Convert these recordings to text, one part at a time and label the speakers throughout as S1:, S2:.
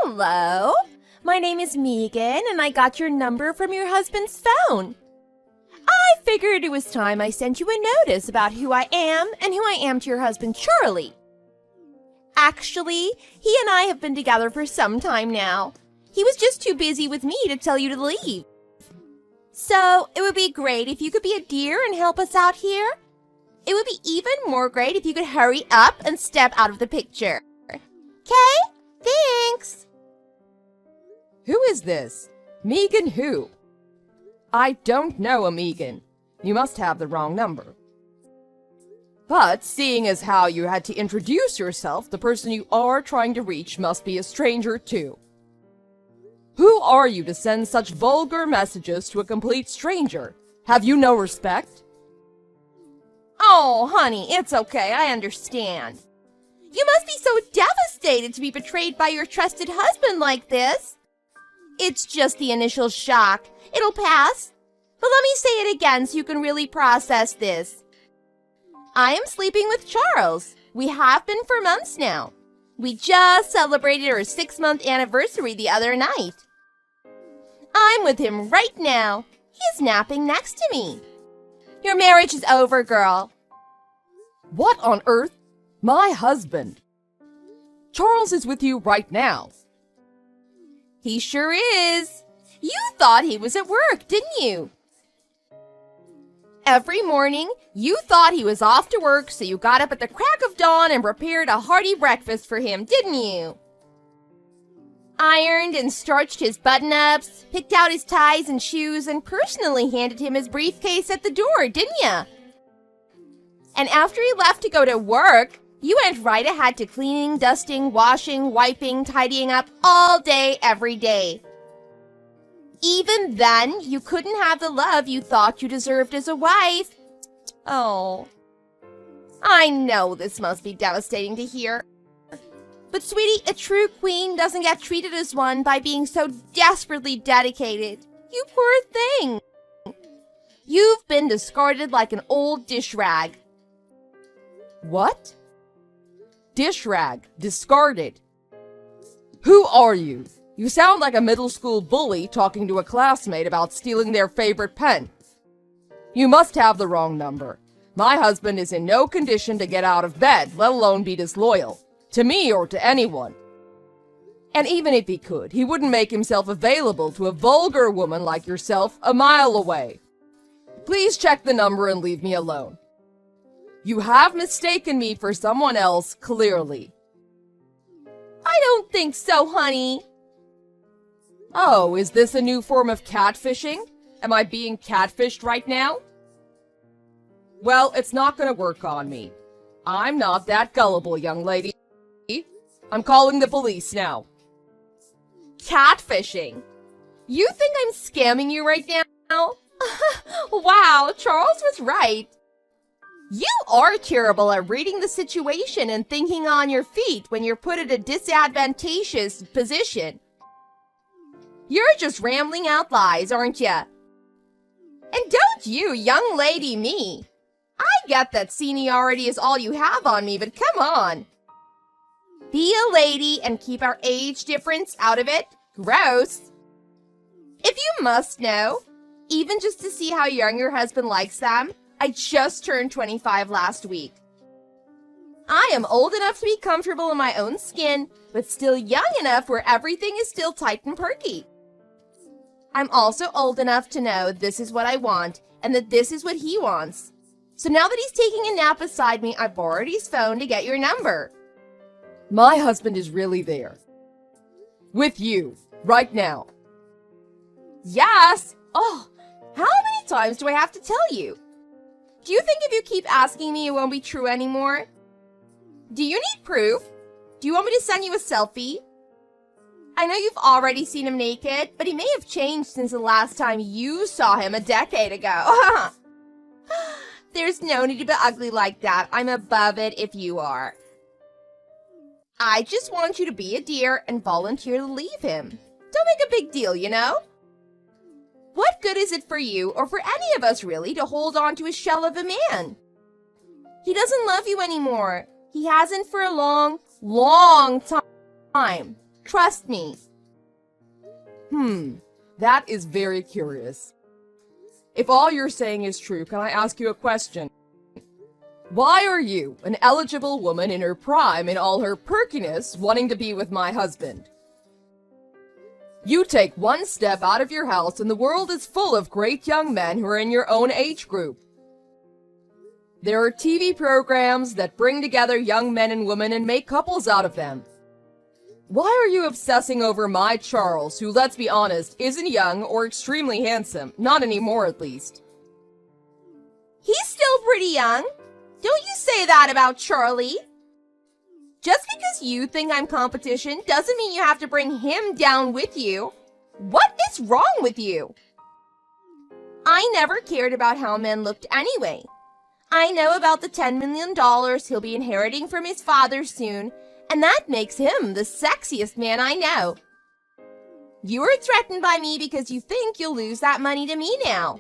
S1: Hello. My name is Megan, and I got your number from your husband's phone. I figured it was time I sent you a notice about who I am and who I am to your husband, Charlie. Actually, he and I have been together for some time now. He was just too busy with me to tell you to leave. So, it would be great if you could be a dear and help us out here. It would be even more great if you could hurry up and step out of the picture. Okay? Thanks.
S2: Who is this? Megan who? I don't know a Megan. You must have the wrong number. But seeing as how you had to introduce yourself, the person you are trying to reach must be a stranger too. Who are you to send such vulgar messages to a complete stranger? Have you no respect?
S1: Oh, honey, it's okay. I understand. You must be so devastated to be betrayed by your trusted husband like this. It's just the initial shock. It'll pass. But let me say it again so you can really process this. I am sleeping with Charles. We have been for months now. We just celebrated our 6-month anniversary the other night. I'm with him right now. He's napping next to me. Your marriage is over, girl.
S2: What on earth? My husband. Charles is with you right now.
S1: He sure is. You thought he was at work, didn't you? Every morning, you thought he was off to work, so you got up at the crack of dawn and prepared a hearty breakfast for him, didn't you? Ironed and starched his button-ups, picked out his ties and shoes, and personally handed him his briefcase at the door, didn't you? And after he left to go to work, you went right ahead to cleaning, dusting, washing, wiping, tidying up all day, every day. Even then, you couldn't have the love you thought you deserved as a wife. Oh, I know this must be devastating to hear. But sweetie, a true queen doesn't get treated as one by being so desperately dedicated. You poor thing. You've been discarded like an old dish rag.
S2: What? Dish rag, discarded. Who are you? You sound like a middle school bully talking to a classmate about stealing their favorite pen. You must have the wrong number. My husband is in no condition to get out of bed, let alone be disloyal. To me or to anyone. And even if he could, he wouldn't make himself available to a vulgar woman like yourself a mile away. Please check the number and leave me alone. You have mistaken me for someone else, clearly.
S1: I don't think so, honey.
S2: Oh, is this a new form of catfishing? Am I being catfished right now? Well, it's not gonna work on me. I'm not that gullible, young lady. I'm calling the police now.
S1: Catfishing? You think I'm scamming you right now? Wow, Charles was right. You are terrible at reading the situation and thinking on your feet when you're put in a disadvantageous position. You're just rambling out lies, aren't you? And don't you, young lady, me. I get that seniority is all you have on me, but come on. Be a lady and keep our age difference out of it. Gross. If you must know, even just to see how young your husband likes them, I just turned 25 last week. I am old enough to be comfortable in my own skin, but still young enough where everything is still tight and perky. I'm also old enough to know this is what I want and that this is what he wants. So now that he's taking a nap beside me, I borrowed his phone to get your number.
S2: My husband is really there. With you, right now.
S1: Yes! Oh, how many times do I have to tell you? Do you think if you keep asking me it won't be true anymore? Do you need proof? Do you want me to send you a selfie? I know you've already seen him naked, but he may have changed since the last time you saw him a decade ago. There's no need to be ugly like that. I'm above it if you are. I just want you to be a dear and volunteer to leave him. Don't make a big deal, you know? What good is it for you, or for any of us really, to hold on to a shell of a man? He doesn't love you anymore. He hasn't for a long, long time. Trust me.
S2: That is very curious. If all you're saying is true, can I ask you a question? Why are you, an eligible woman in her prime in all her perkiness, wanting to be with my husband? You take one step out of your house and the world is full of great young men who are in your own age group. There are TV programs that bring together young men and women and make couples out of them. Why are you obsessing over my Charles, who, let's be honest, isn't young or extremely handsome? Not anymore, at least.
S1: He's still pretty young. Don't you say that about Charlie. Just because you think I'm competition doesn't mean you have to bring him down with you. What is wrong with you? I never cared about how men looked anyway. I know about the $10 million he'll be inheriting from his father soon, and that makes him the sexiest man I know. You are threatened by me because you think you'll lose that money to me now.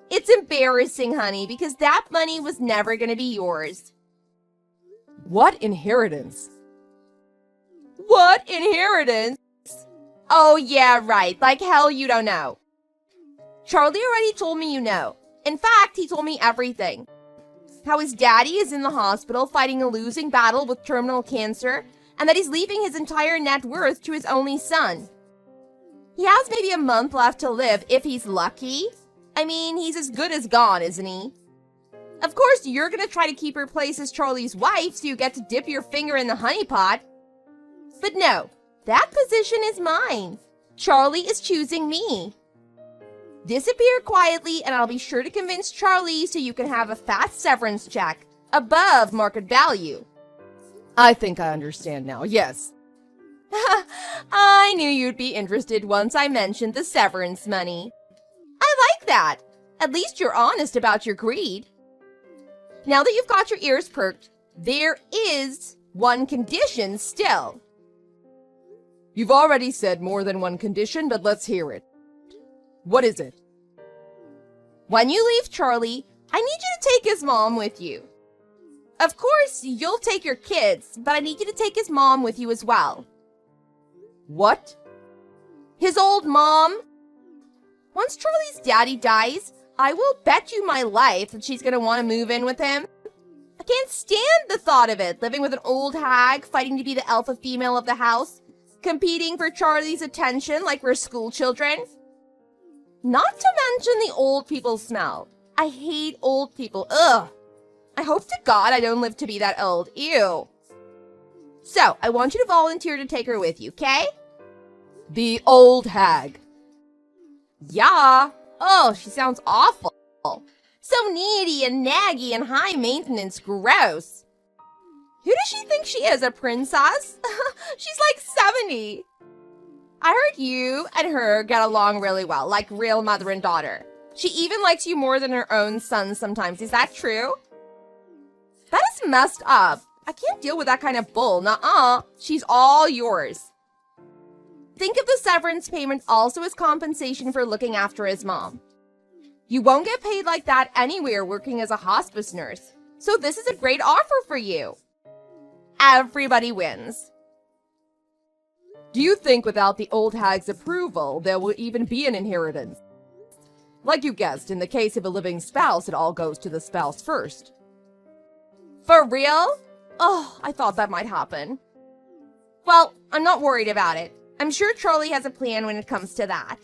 S1: It's embarrassing, honey, because that money was never going to be yours.
S2: What inheritance?
S1: What inheritance? Oh, yeah, right. Like hell you don't know. Charlie already told me you know. In fact, he told me everything. How his daddy is in the hospital fighting a losing battle with terminal cancer, and that he's leaving his entire net worth to his only son. He has maybe a month left to live if he's lucky. I mean, he's as good as gone, isn't he? Of course, you're gonna try to keep her place as Charlie's wife so you get to dip your finger in the honey pot. But no, that position is mine. Charlie is choosing me. Disappear quietly and I'll be sure to convince Charlie so you can have a fat severance check above market value.
S2: I think I understand now, yes.
S1: I knew you'd be interested once I mentioned the severance money. I like that. At least you're honest about your greed. Now that you've got your ears perked, there is one condition still.
S2: You've already said more than one condition, but let's hear it. What is it?
S1: When you leave Charlie, I need you to take his mom with you. Of course, you'll take your kids, but I need you to take his mom with you as well.
S2: What?
S1: His old mom. Once Charlie's daddy dies, I will bet you my life that she's gonna want to move in with him. I can't stand the thought of it, living with an old hag, fighting to be the alpha female of the house, competing for Charlie's attention like we're school children. Not to mention the old people smell. I hate old people. Ugh. I hope to God I don't live to be that old. Ew. So, I want you to volunteer to take her with you, okay?
S2: The old hag.
S1: Yeah. Oh, she sounds awful. So needy and naggy and high maintenance. Gross. Who does she think she is, a princess? She's like 70. I heard you and her get along really well, like real mother and daughter. She even likes you more than her own son sometimes. Is that true? That is messed up. I can't deal with that kind of bull. Nuh-uh. She's all yours. Think of the severance payment also as compensation for looking after his mom. You won't get paid like that anywhere working as a hospice nurse. So this is a great offer for you. Everybody wins.
S2: Do you think without the old hag's approval, there will even be an inheritance? Like you guessed, in the case of a living spouse, it all goes to the spouse first.
S1: For real? Oh, I thought that might happen. Well, I'm not worried about it. I'm sure Charlie has a plan when it comes to that.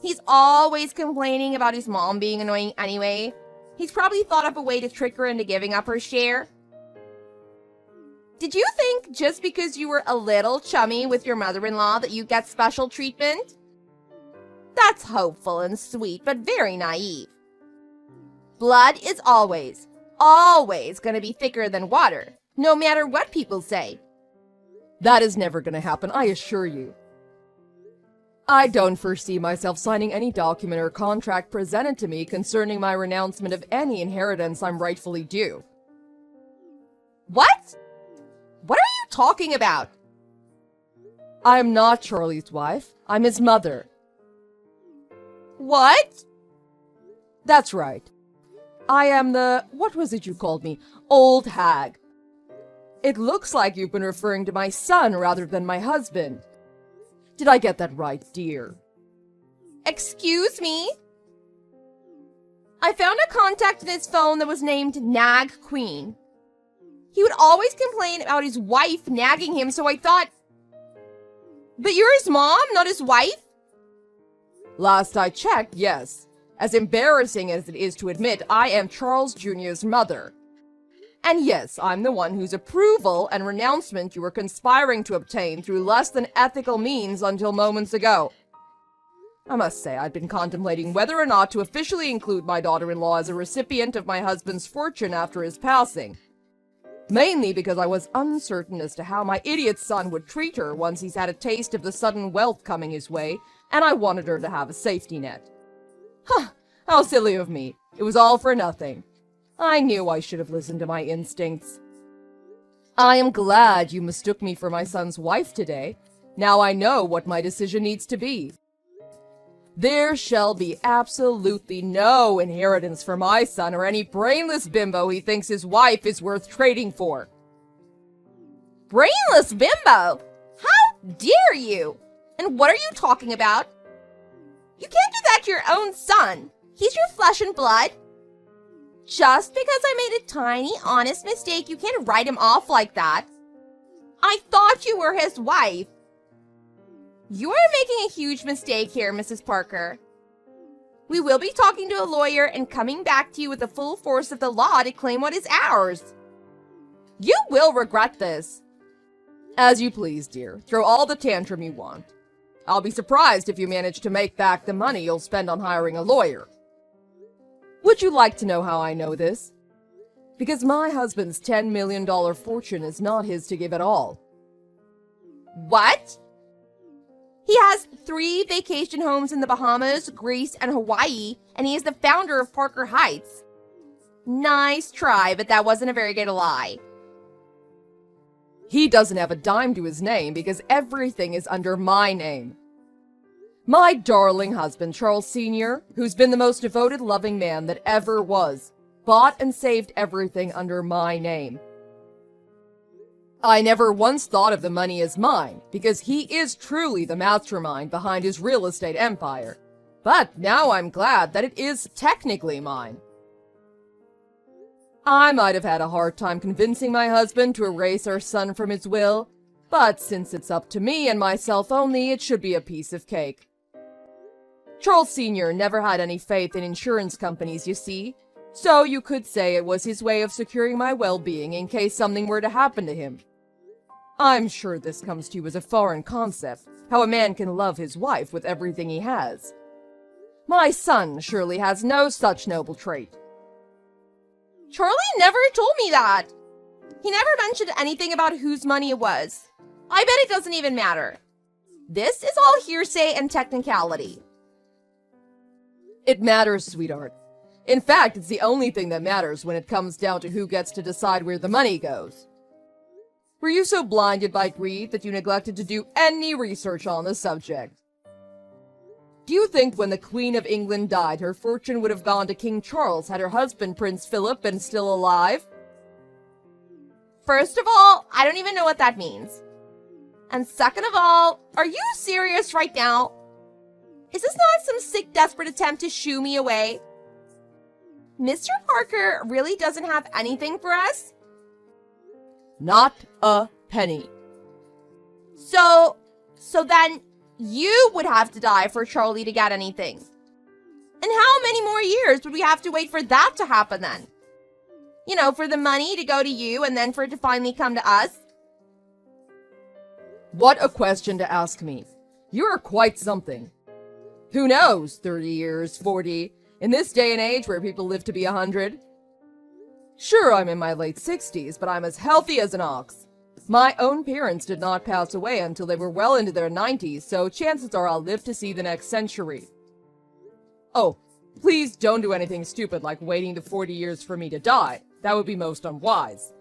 S1: He's always complaining about his mom being annoying anyway. He's probably thought up a way to trick her into giving up her share. Did you think just because you were a little chummy with your mother-in-law that you get special treatment? That's hopeful and sweet, but very naive. Blood is always gonna be thicker than water, no matter what people say.
S2: That is never gonna happen, I assure you. I don't foresee myself signing any document or contract presented to me concerning my renouncement of any inheritance I'm rightfully due.
S1: What? What are you talking about?
S2: I'm not Charlie's wife. I'm his mother.
S1: What?
S2: That's right. I am the, what was it you called me? Old hag. It looks like you've been referring to my son rather than my husband. Did I get that right, dear?
S1: Excuse me? I found a contact in his phone that was named Nag Queen. He would always complain about his wife nagging him, so I thought, but you're his mom, not his wife?
S2: Last I checked, yes. As embarrassing as it is to admit, I am Charles Jr.'s mother. And yes, I'm the one whose approval and renouncement you were conspiring to obtain through less than ethical means until moments ago. I must say, I'd been contemplating whether or not to officially include my daughter-in-law as a recipient of my husband's fortune after his passing. Mainly because I was uncertain as to how my idiot son would treat her once he's had a taste of the sudden wealth coming his way, and I wanted her to have a safety net. Huh, how silly of me. It was all for nothing. I knew I should have listened to my instincts. I am glad you mistook me for my son's wife today. Now I know what my decision needs to be. There shall be absolutely no inheritance for my son or any brainless bimbo he thinks his wife is worth trading for.
S1: Brainless bimbo? How dare you? And what are you talking about? You can't do that to your own son. He's your flesh and blood. Just because I made a tiny, honest mistake, you can't write him off like that. I thought you were his wife. You are making a huge mistake here, Mrs. Parker. We will be talking to a lawyer and coming back to you with the full force of the law to claim what is ours. You will regret this.
S2: As you please, dear. Throw all the tantrum you want. I'll be surprised if you manage to make back the money you'll spend on hiring a lawyer. Would you like to know how I know this? Because my husband's $10 million fortune is not his to give at all.
S1: What? He has 3 vacation homes in the Bahamas, Greece, and Hawaii, and he is the founder of Parker Heights. Nice try, but that wasn't a very good lie.
S2: He doesn't have a dime to his name because everything is under my name. My darling husband, Charles Sr., who's been the most devoted, loving man that ever was, bought and saved everything under my name. I never once thought of the money as mine, because he is truly the mastermind behind his real estate empire. But now I'm glad that it is technically mine. I might have had a hard time convincing my husband to erase our son from his will, but since it's up to me and myself only, it should be a piece of cake. Charles Sr. never had any faith in insurance companies, you see, so you could say it was his way of securing my well-being in case something were to happen to him. I'm sure this comes to you as a foreign concept, how a man can love his wife with everything he has. My son surely has no such noble trait.
S1: Charlie never told me that. He never mentioned anything about whose money it was. I bet it doesn't even matter. This is all hearsay and technicality.
S2: It matters, sweetheart. In fact, it's the only thing that matters when it comes down to who gets to decide where the money goes. Were you so blinded by greed that you neglected to do any research on the subject? Do you think when the Queen of England died, her fortune would have gone to King Charles had her husband, Prince Philip, been still alive?
S1: First of all, I don't even know what that means. And second of all, are you serious right now? Is this not some sick, desperate attempt to shoo me away? Mr. Parker really doesn't have anything for us?
S2: Not a penny.
S1: So then you would have to die for Charlie to get anything. And how many more years would we have to wait for that to happen then? You know, for the money to go to you and then for it to finally come to us?
S2: What a question to ask me. You're quite something. Who knows, 30 years, 40, in this day and age where people live to be 100? Sure, I'm in my late 60s, but I'm as healthy as an ox. My own parents did not pass away until they were well into their 90s, so chances are I'll live to see the next century. Oh, please don't do anything stupid like waiting to 40 years for me to die. That would be most unwise.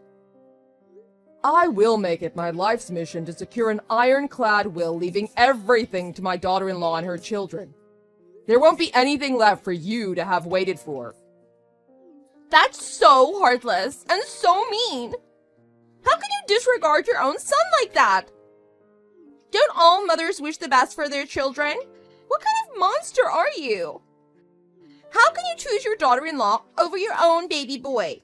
S2: I will make it my life's mission to secure an ironclad will leaving everything to my daughter-in-law and her children. There won't be anything left for you to have waited for.
S1: That's so heartless and so mean. How can you disregard your own son like that? Don't all mothers wish the best for their children? What kind of monster are you? How can you choose your daughter-in-law over your own baby boy?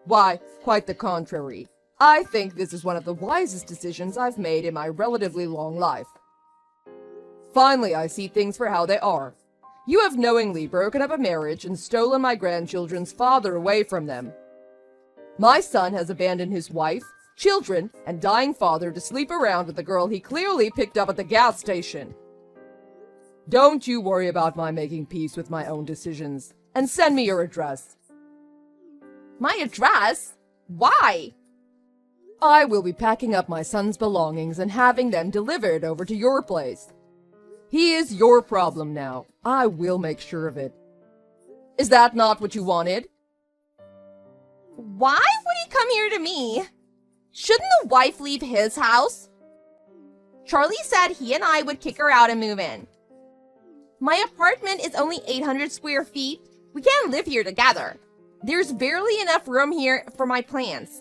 S2: Why, quite the contrary. I think this is one of the wisest decisions I've made in my relatively long life. Finally, I see things for how they are. You have knowingly broken up a marriage and stolen my grandchildren's father away from them. My son has abandoned his wife, children, and dying father to sleep around with a girl he clearly picked up at the gas station. Don't you worry about my making peace with my own decisions, and send me your address.
S1: My address? Why?
S2: I will be packing up my son's belongings and having them delivered over to your place. He is your problem now. I will make sure of it. Is that not what you wanted?
S1: Why would he come here to me? Shouldn't the wife leave his house? Charlie said he and I would kick her out and move in. My apartment is only 800 square feet. We can't live here together. There's barely enough room here for my plants.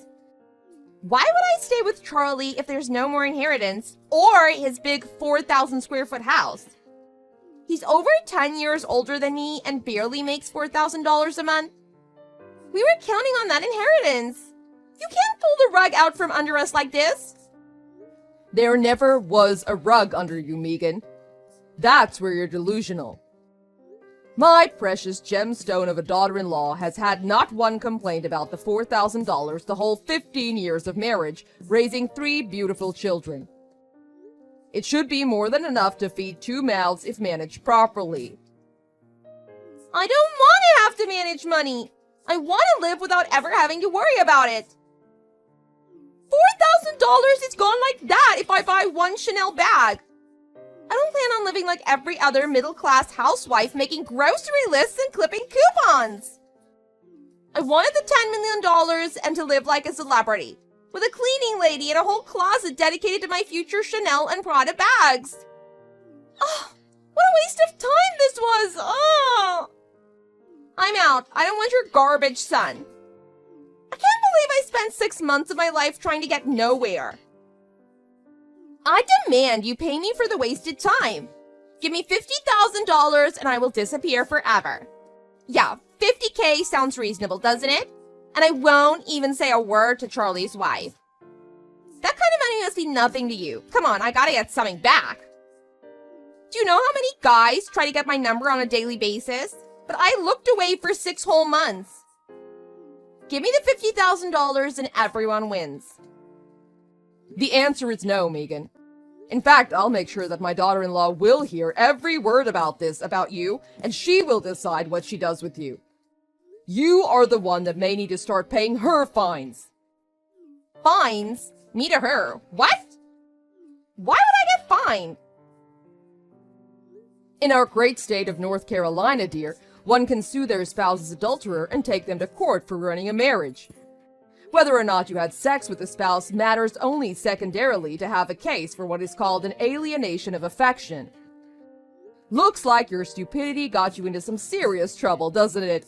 S1: Why would I stay with Charlie if there's no more inheritance or his big 4,000 square foot house? He's over 10 years older than me and barely makes $4,000 a month. We were counting on that inheritance. You can't pull the rug out from under us like this.
S2: There never was a rug under you, Megan. That's where you're delusional. My precious gemstone of a daughter-in-law has had not one complaint about the $4,000 the whole 15 years of marriage, raising 3 beautiful children. It should be more than enough to feed 2 mouths if managed properly.
S1: I don't want to have to manage money. I want to live without ever having to worry about it. $4,000 is gone like that if I buy one Chanel bag. I don't plan on living like every other middle-class housewife making grocery lists and clipping coupons. I wanted the $10 million and to live like a celebrity, with a cleaning lady and a whole closet dedicated to my future Chanel and Prada bags. Oh, what a waste of time this was! Oh. I'm out. I don't want your garbage son. I can't believe I spent 6 months of my life trying to get nowhere. I demand you pay me for the wasted time. Give me $50,000 and I will disappear forever. Yeah, $50K sounds reasonable, doesn't it? And I won't even say a word to Charlie's wife. That kind of money must be nothing to you. Come on, I gotta get something back. Do you know how many guys try to get my number on a daily basis? But I looked away for 6 whole months. Give me the $50,000 and everyone wins.
S2: The answer is no, Megan. In fact, I'll make sure that my daughter-in-law will hear every word about this about you, and she will decide what she does with you. You are the one that may need to start paying her fines.
S1: Fines? Me to her? What? Why would I get fined?
S2: In our great state of North Carolina, dear, one can sue their spouse's adulterer and take them to court for ruining a marriage. Whether or not you had sex with the spouse matters only secondarily to have a case for what is called an alienation of affection. Looks like your stupidity got you into some serious trouble, doesn't it?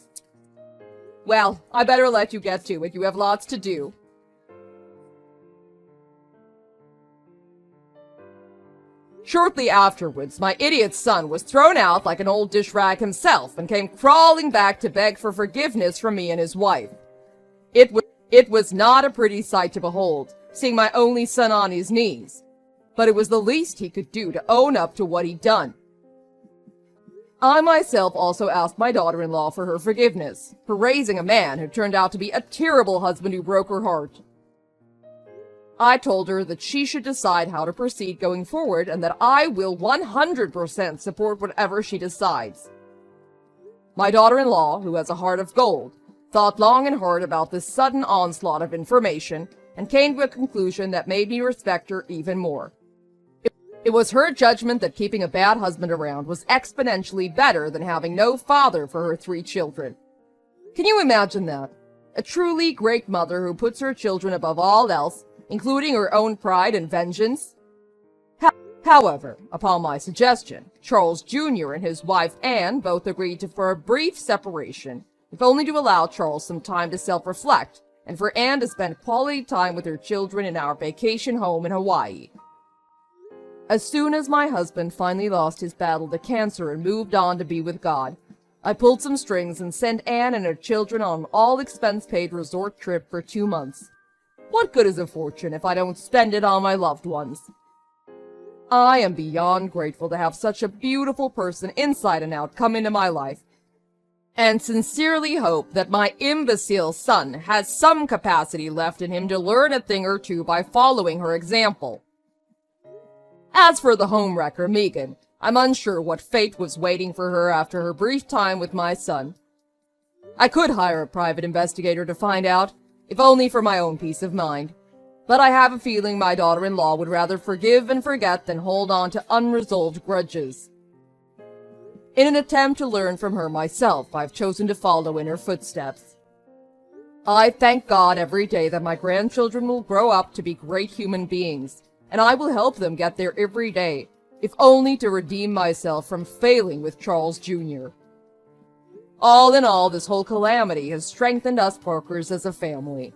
S2: Well, I better let you get to it. You have lots to do. Shortly afterwards, my idiot son was thrown out like an old dish rag himself and came crawling back to beg for forgiveness from me and his wife. It was not a pretty sight to behold, seeing my only son on his knees, but it was the least he could do to own up to what he'd done. I myself also asked my daughter-in-law for her forgiveness, for raising a man who turned out to be a terrible husband who broke her heart. I told her that she should decide how to proceed going forward and that I will 100% support whatever she decides. My daughter-in-law, who has a heart of gold, thought long and hard about this sudden onslaught of information and came to a conclusion that made me respect her even more. It was her judgment that keeping a bad husband around was exponentially better than having no father for her 3 children. Can you imagine that? A truly great mother who puts her children above all else, including her own pride and vengeance? However, upon my suggestion, Charles Jr. and his wife Anne both agreed for a brief separation, if only to allow Charles some time to self-reflect and for Anne to spend quality time with her children in our vacation home in Hawaii. As soon as my husband finally lost his battle to cancer and moved on to be with God, I pulled some strings and sent Anne and her children on an all-expense-paid resort trip for 2 months. What good is a fortune if I don't spend it on my loved ones? I am beyond grateful to have such a beautiful person inside and out come into my life, and sincerely hope that my imbecile son has some capacity left in him to learn a thing or two by following her example. As for the homewrecker, Megan, I'm unsure what fate was waiting for her after her brief time with my son. I could hire a private investigator to find out, if only for my own peace of mind, but I have a feeling my daughter-in-law would rather forgive and forget than hold on to unresolved grudges. In an attempt to learn from her myself, I've chosen to follow in her footsteps. I thank God every day that my grandchildren will grow up to be great human beings, and I will help them get there every day, if only to redeem myself from failing with Charles Jr. All in all, this whole calamity has strengthened us Parkers as a family.